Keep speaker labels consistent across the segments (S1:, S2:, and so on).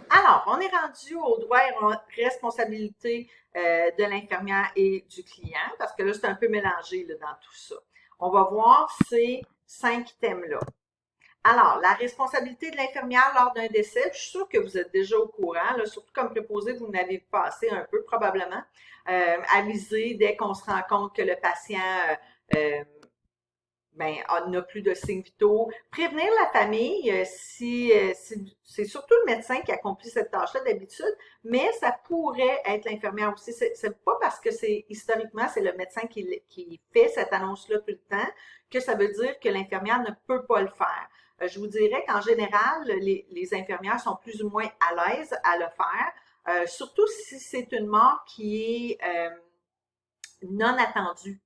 S1: Alors, on est rendu aux droits et responsabilités de l'infirmière et du client, parce que là, c'est un peu mélangé là, dans tout ça. On va voir ces 5 thèmes-là. Alors, la responsabilité de l'infirmière lors d'un décès, je suis sûre que vous êtes déjà au courant, là, surtout comme préposé, vous n'avez passé un peu probablement. Aviser dès qu'on se rend compte que le patient euh, n'a plus de signes vitaux. Prévenir la famille, si c'est surtout le médecin qui accomplit cette tâche-là d'habitude, mais ça pourrait être l'infirmière aussi. C'est pas parce que c'est historiquement c'est le médecin qui fait cette annonce-là tout le temps que ça veut dire que l'infirmière ne peut pas le faire. Je vous dirais qu'en général, les infirmières sont plus ou moins à l'aise à le faire, surtout si c'est une mort qui est non attendue.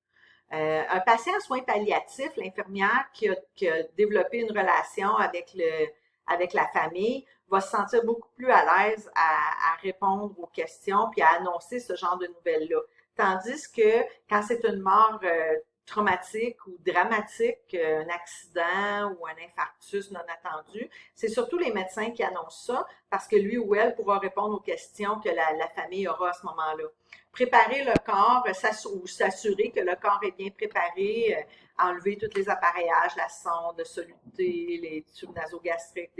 S1: Un patient en soins palliatifs, l'infirmière qui a développé une relation avec la famille va se sentir beaucoup plus à l'aise à répondre aux questions puis à annoncer ce genre de nouvelles-là. Tandis que quand c'est une mort traumatique ou dramatique, un accident ou un infarctus non attendu, c'est surtout les médecins qui annoncent ça parce que lui ou elle pourra répondre aux questions que la famille aura à ce moment-là. Préparer le corps, ou s'assurer que le corps est bien préparé, enlever tous les appareillages, la sonde, soluté, les tubes nasogastriques,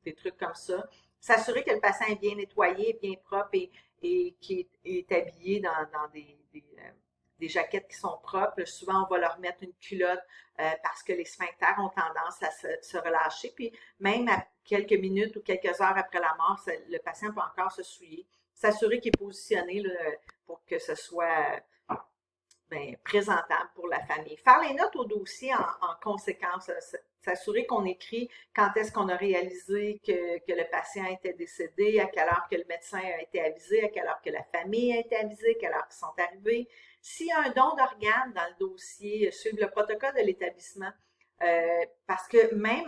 S1: des trucs comme ça. S'assurer que le patient est bien nettoyé, bien propre et qui est habillé dans des jaquettes qui sont propres. Souvent, on va leur mettre une culotte parce que les sphincters ont tendance à se relâcher. Puis même à quelques minutes ou quelques heures après la mort, le patient peut encore se souiller. S'assurer qu'il est positionné là, pour que ce soit présentable pour la famille. Faire les notes au dossier en conséquence, s'assurer qu'on écrit quand est-ce qu'on a réalisé que le patient était décédé, à quelle heure que le médecin a été avisé, à quelle heure que la famille a été avisée, à quelle heure ils sont arrivés. S'il y a un don d'organes dans le dossier, suivre le protocole de l'établissement. Parce que même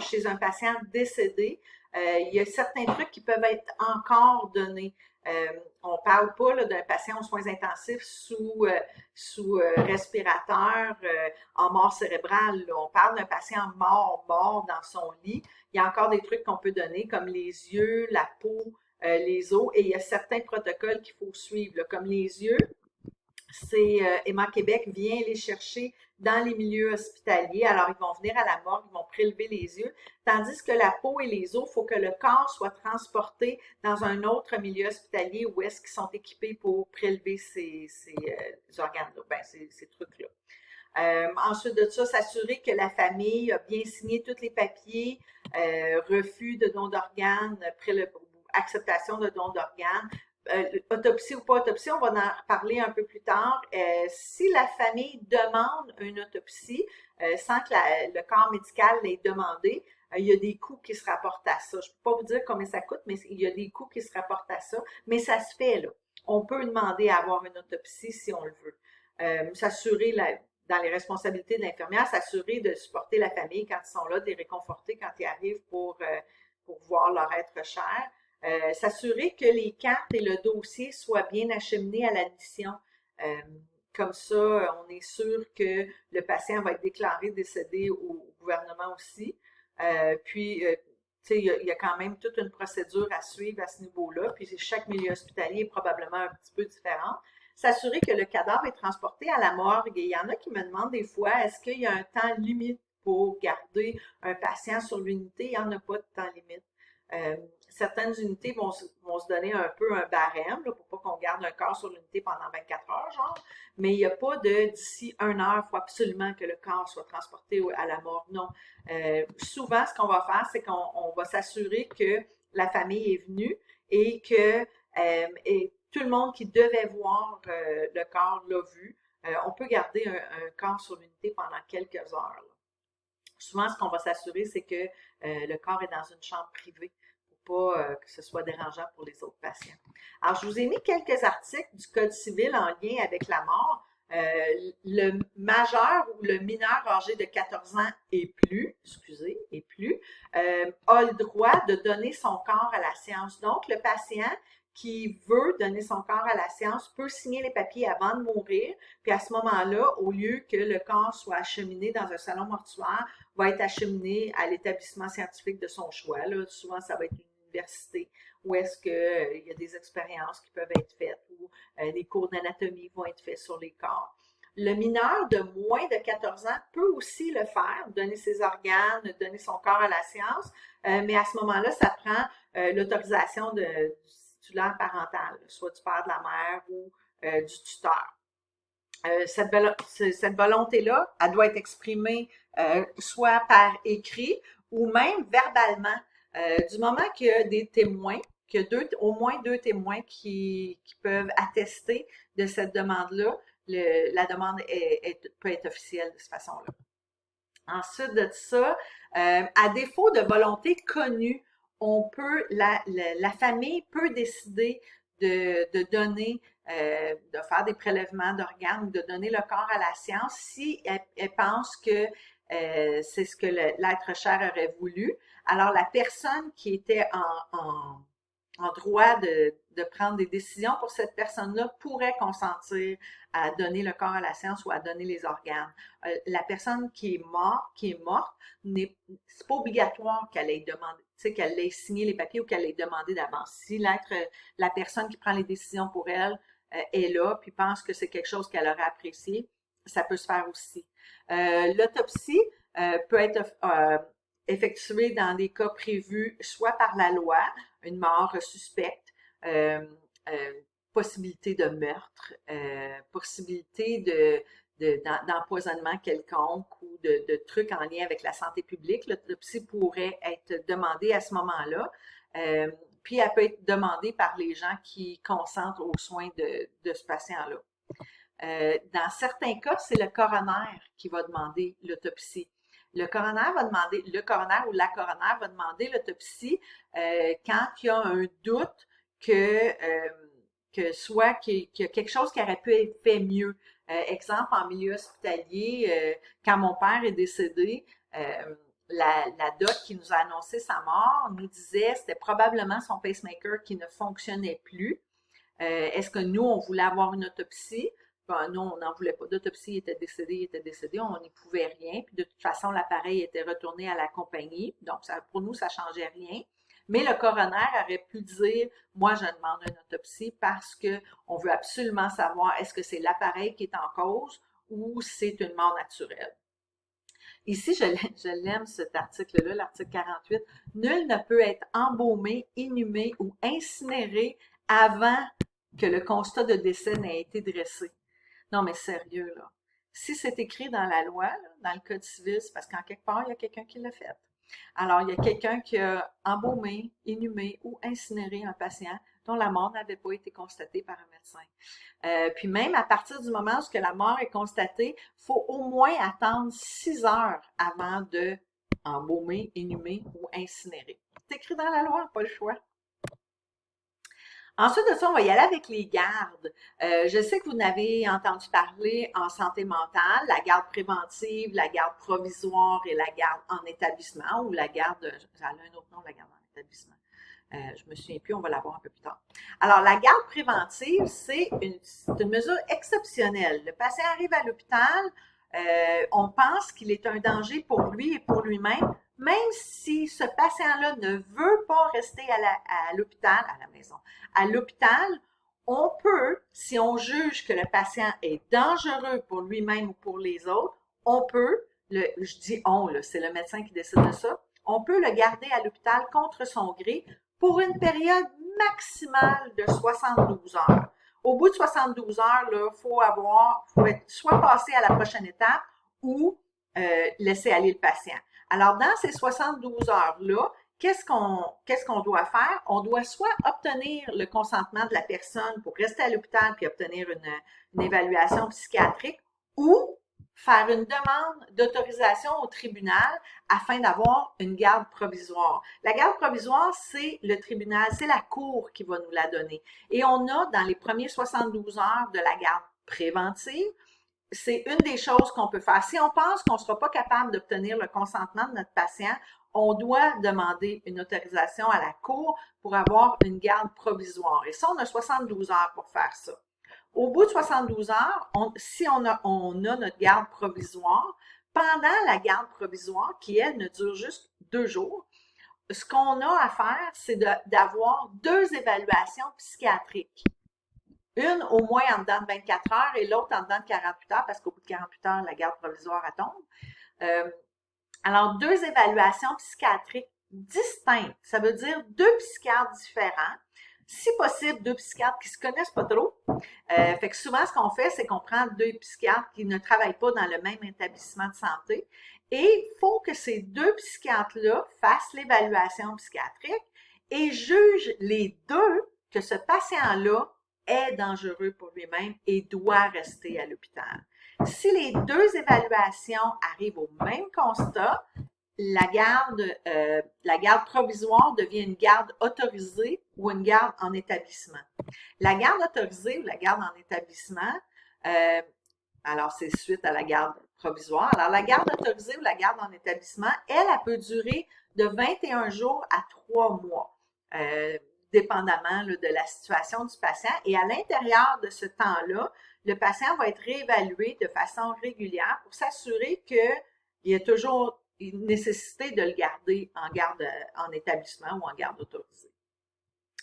S1: chez un patient décédé, il y a certains trucs qui peuvent être encore donnés. On ne parle pas d'un patient aux soins intensifs sous respirateur en mort cérébrale. Là. On parle d'un patient mort dans son lit. Il y a encore des trucs qu'on peut donner comme les yeux, la peau, les os, et il y a certains protocoles qu'il faut suivre, là, comme les yeux. C'est Emma Québec vient les chercher dans les milieux hospitaliers. Alors, ils vont venir à la morgue, ils vont prélever les yeux, tandis que la peau et les os, il faut que le corps soit transporté dans un autre milieu hospitalier où est-ce qu'ils sont équipés pour prélever ces organes-là, ces trucs-là. Ensuite de ça, s'assurer que la famille a bien signé tous les papiers, refus de don d'organes, acceptation de don d'organes, autopsie ou pas autopsie, on va en reparler un peu plus tard. Si la famille demande une autopsie sans que le corps médical l'ait demandé, il y a des coûts qui se rapportent à ça. Je ne peux pas vous dire combien ça coûte, mais il y a des coûts qui se rapportent à ça. Mais ça se fait, là. On peut demander à avoir une autopsie si on le veut. S'assurer, dans les responsabilités de l'infirmière, s'assurer de supporter la famille quand ils sont là, de les réconforter quand ils arrivent pour voir leur être cher. S'assurer que les cartes et le dossier soient bien acheminés à l'admission. Euh, Comme ça, on est sûr que le patient va être déclaré décédé au gouvernement aussi. Tu sais, il y a quand même toute une procédure à suivre à ce niveau-là. Puis chaque milieu hospitalier est probablement un petit peu différent. S'assurer que le cadavre est transporté à la morgue. Et il y en a qui me demandent des fois, est-ce qu'il y a un temps limite pour garder un patient sur l'unité? Il n'y en a pas de temps limite. Euh, Certaines unités vont se donner un peu un barème là, pour pas qu'on garde un corps sur l'unité pendant 24 heures, genre. Mais il n'y a pas de d'ici 1 heure, il faut absolument que le corps soit transporté à la mort. Non. Souvent, ce qu'on va faire, c'est qu'on va s'assurer que la famille est venue et que et tout le monde qui devait voir le corps l'a vu. On peut garder un corps sur l'unité pendant quelques heures. Là. Souvent, ce qu'on va s'assurer, c'est que le corps est dans une chambre privée pour pas que ce soit dérangeant pour les autres patients. Alors, je vous ai mis quelques articles du Code civil en lien avec la mort. Le majeur ou le mineur âgé de 14 ans et plus, a le droit de donner son corps à la science. Donc, le patient qui veut donner son corps à la science peut signer les papiers avant de mourir, puis à ce moment-là, au lieu que le corps soit acheminé dans un salon mortuaire, va être acheminé à l'établissement scientifique de son choix. Là. Souvent, ça va être une université où est-ce qu'il y a des expériences qui peuvent être faites, ou des cours d'anatomie vont être faits sur les corps. Le mineur de moins de 14 ans peut aussi le faire, donner ses organes, donner son corps à la science, mais à ce moment-là, ça prend l'autorisation du titulaire parental, soit du père de la mère ou du tuteur. Cette volonté-là, elle doit être exprimée soit par écrit ou même verbalement. Du moment qu'il y a des témoins, qu'il y a au moins deux témoins qui peuvent attester de cette demande-là, la demande peut être officielle de cette façon-là. Ensuite de ça, à défaut de volonté connue, la famille peut décider de donner, de faire des prélèvements d'organes ou de donner le corps à la science si elle pense que c'est ce que l'être cher aurait voulu. Alors, la personne qui était en droit de prendre des décisions pour cette personne-là pourrait consentir à donner le corps à la science ou à donner les organes. La personne qui est morte, c'est pas obligatoire qu'elle ait demandé, tu sais, qu'elle ait signé les papiers ou qu'elle ait demandé d'avance. Si la personne qui prend les décisions pour elle est là, puis pense que c'est quelque chose qu'elle aurait apprécié, ça peut se faire aussi. L'autopsie peut être effectuée dans des cas prévus soit par la loi, une mort suspecte, possibilité de meurtre, possibilité d'empoisonnement quelconque ou de trucs en lien avec la santé publique. L'autopsie pourrait être demandée à ce moment-là. Puis elle peut être demandée par les gens qui consentent aux soins de ce patient-là. Dans certains cas, c'est le coroner qui va demander l'autopsie. Le coroner ou la coroner va demander l'autopsie quand il y a un doute que soit qu'il y a quelque chose qui aurait pu être fait mieux. Exemple, en milieu hospitalier, quand mon père est décédé, la doc qui nous a annoncé sa mort nous disait que c'était probablement son pacemaker qui ne fonctionnait plus. Est-ce que nous, on voulait avoir une autopsie? Ben, non, on n'en voulait pas d'autopsie, il était décédé, on n'y pouvait rien. Puis de toute façon, l'appareil était retourné à la compagnie, donc pour nous, ça ne changeait rien. Mais le coroner aurait pu dire, moi, je demande une autopsie parce qu'on veut absolument savoir est-ce que c'est l'appareil qui est en cause ou c'est une mort naturelle. Ici, je l'aime cet article-là, l'article 48. Nul ne peut être embaumé, inhumé ou incinéré avant que le constat de décès n'ait été dressé. Non, mais sérieux, là. Si c'est écrit dans la loi, là, dans le Code civil, c'est parce qu'en quelque part, il y a quelqu'un qui l'a fait. Alors, il y a quelqu'un qui a embaumé, inhumé ou incinéré un patient dont la mort n'avait pas été constatée par un médecin. Puis même à partir du moment où la mort est constatée, il faut au moins attendre 6 heures avant de embaumer, inhumer ou incinérer. C'est écrit dans la loi, pas le choix. Ensuite de ça, on va y aller avec les gardes. Je sais que vous n'avez entendu parler en santé mentale, la garde préventive, la garde provisoire et la garde en établissement, ou la garde, ça a un autre nom, la garde en établissement. Je me souviens plus, on va la voir un peu plus tard. Alors, la garde préventive, c'est une mesure exceptionnelle. Le patient arrive à l'hôpital, on pense qu'il est un danger pour lui et pour lui-même, même si ce patient-là ne veut pas rester à l'hôpital, à la maison, à l'hôpital, on peut, si on juge que le patient est dangereux pour lui-même ou pour les autres, on peut, je dis on, c'est le médecin qui décide de ça, on peut le garder à l'hôpital contre son gré pour une période maximale de 72 heures. Au bout de 72 heures, il faut être soit passé à la prochaine étape ou laisser aller le patient. Alors, dans ces 72 heures-là, qu'est-ce qu'on doit faire? On doit soit obtenir le consentement de la personne pour rester à l'hôpital puis obtenir une évaluation psychiatrique ou faire une demande d'autorisation au tribunal afin d'avoir une garde provisoire. La garde provisoire, c'est le tribunal, c'est la cour qui va nous la donner. Et on a, dans les premiers 72 heures de la garde préventive, c'est une des choses qu'on peut faire. Si on pense qu'on ne sera pas capable d'obtenir le consentement de notre patient, on doit demander une autorisation à la cour pour avoir une garde provisoire. Et ça, on a 72 heures pour faire ça. Au bout de 72 heures, si on a notre garde provisoire, pendant la garde provisoire, qui elle ne dure juste 2 jours, ce qu'on a à faire, c'est d'avoir 2 évaluations psychiatriques. Une au moins en dedans de 24 heures et l'autre en dedans de 48 heures, parce qu'au bout de 48 heures, la garde provisoire elle tombe. Euh, alors, 2 évaluations psychiatriques distinctes. Ça veut dire 2 psychiatres différents. Si possible, 2 psychiatres qui se connaissent pas trop. Fait que souvent, ce qu'on fait, c'est qu'on prend 2 psychiatres qui ne travaillent pas dans le même établissement de santé. Et il faut que ces 2 psychiatres-là fassent l'évaluation psychiatrique et jugent les deux que ce patient-là est dangereux pour lui-même et doit rester à l'hôpital. Si les 2 évaluations arrivent au même constat, la garde provisoire devient une garde autorisée ou une garde en établissement. La garde autorisée ou la garde en établissement, alors c'est suite à la garde provisoire. Alors la garde autorisée ou la garde en établissement, elle peut durer de 21 jours à 3 mois, dépendamment là, de la situation du patient. Et à l'intérieur de ce temps-là, le patient va être réévalué de façon régulière pour s'assurer qu'il y a toujours une nécessité de le garder en garde en établissement ou en garde autorisée.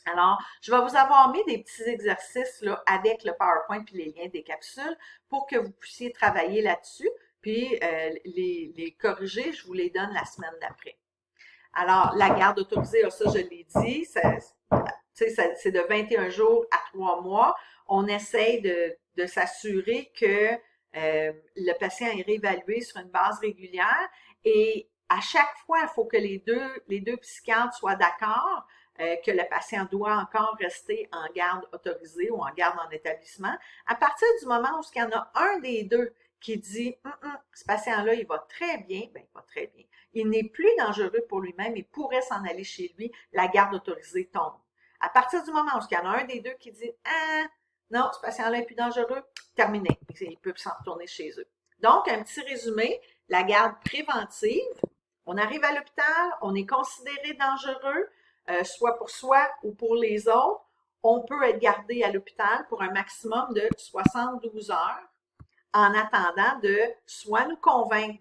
S1: Alors, je vais vous avoir mis des petits exercices là, avec le PowerPoint puis les liens des capsules pour que vous puissiez travailler là-dessus, puis les corriger, je vous les donne la semaine d'après. Alors, la garde autorisée, là, ça je l'ai dit, c'est de 21 jours à 3 mois. On essaye de s'assurer que le patient est réévalué sur une base régulière et à chaque fois, il faut que les deux psychiatres soient d'accord que le patient doit encore rester en garde autorisée ou en garde en établissement. À partir du moment où il y en a un des deux qui dit ce patient-là, il va très bien, ben il va très bien. Il n'est plus dangereux pour lui-même, il pourrait s'en aller chez lui, la garde autorisée tombe. À partir du moment où il y en a un des deux qui dit non, ce patient-là est plus dangereux, terminé. Ils peuvent s'en retourner chez eux. Donc, un petit résumé, la garde préventive, on arrive à l'hôpital, on est considéré dangereux, soit pour soi ou pour les autres. On peut être gardé à l'hôpital pour un maximum de 72 heures en attendant de soit nous convaincre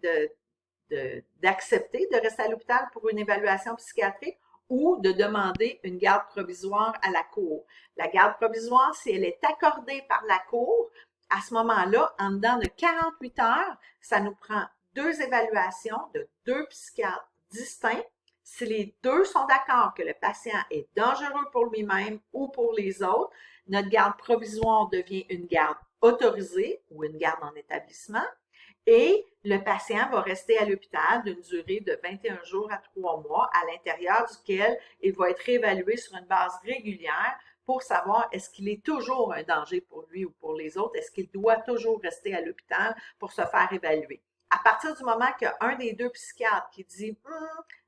S1: d'accepter de rester à l'hôpital pour une évaluation psychiatrique ou de demander une garde provisoire à la cour. La garde provisoire, si elle est accordée par la cour, à ce moment-là, en dedans de 48 heures, ça nous prend 2 évaluations de 2 psychiatres distincts. Si les deux sont d'accord que le patient est dangereux pour lui-même ou pour les autres, notre garde provisoire devient une garde autorisée ou une garde en établissement. Et le patient va rester à l'hôpital d'une durée de 21 jours à 3 mois, à l'intérieur duquel il va être réévalué sur une base régulière pour savoir est-ce qu'il est toujours un danger pour lui ou pour les autres, est-ce qu'il doit toujours rester à l'hôpital pour se faire évaluer. À partir du moment qu'il y a un des deux psychiatres qui dit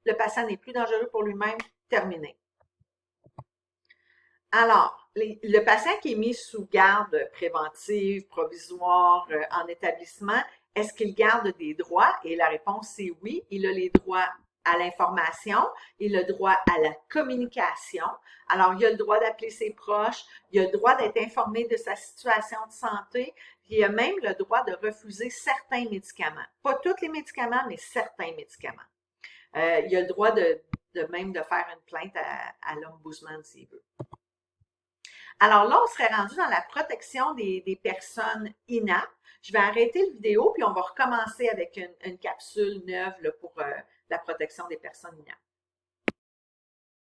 S1: le patient n'est plus dangereux pour lui-même, terminé. Alors, le patient qui est mis sous garde préventive, provisoire, en établissement, est-ce qu'il garde des droits? Et la réponse c'est oui. Il a les droits à l'information, il a le droit à la communication. Alors, il a le droit d'appeler ses proches, il a le droit d'être informé de sa situation de santé, puis il a même le droit de refuser certains médicaments. Pas tous les médicaments, mais certains médicaments. Il a le droit même de faire une plainte à l'ombudsman s'il veut. Alors là, on serait rendu dans la protection des personnes inaptes. Je vais arrêter la vidéo, puis on va recommencer avec une capsule neuve là, pour la protection des personnes inaptes.